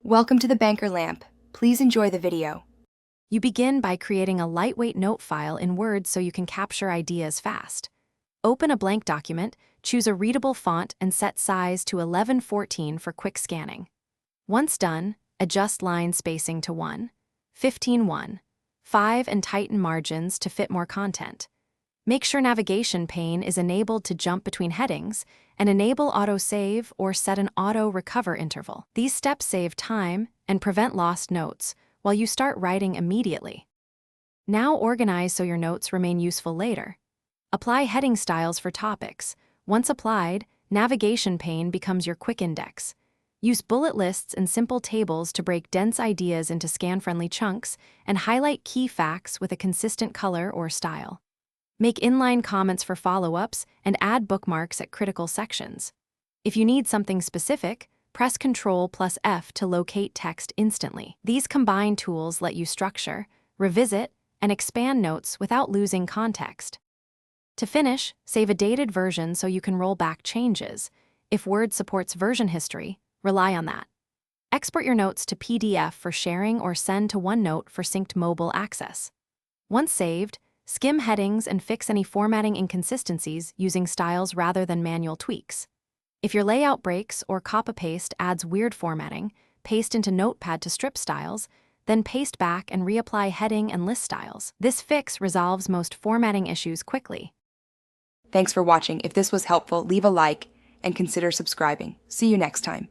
Welcome to the Banker Lamp. Please enjoy the video. You begin by creating a lightweight note file in Word so you can capture ideas fast. Open a blank document, choose a readable font, and set size to 11:14 for quick scanning. Once done, adjust line spacing to 1, 15:1, 5, and tighten margins to fit more content. Make sure navigation pane is enabled to jump between headings, and enable autosave or set an auto-recover interval. These steps save time and prevent lost notes while you start writing immediately. Now organize so your notes remain useful later. Apply heading styles for topics. Once applied, navigation pane becomes your quick index. Use bullet lists and simple tables to break dense ideas into scan-friendly chunks and highlight key facts with a consistent color or style. Make inline comments for follow-ups and add bookmarks at critical sections. If you need something specific, press Ctrl+F to locate text instantly. These combined tools let you structure, revisit, and expand notes without losing context. To finish, save a dated version so you can roll back changes. If Word supports version history, rely on that. Export your notes to PDF for sharing or send to OneNote for synced mobile access. Once saved, skim headings and fix any formatting inconsistencies using styles rather than manual tweaks. If your layout breaks or copy-paste adds weird formatting, paste into Notepad to strip styles, then paste back and reapply heading and list styles. This fix resolves most formatting issues quickly. Thanks for watching. If this was helpful, leave a like and consider subscribing. See you next time.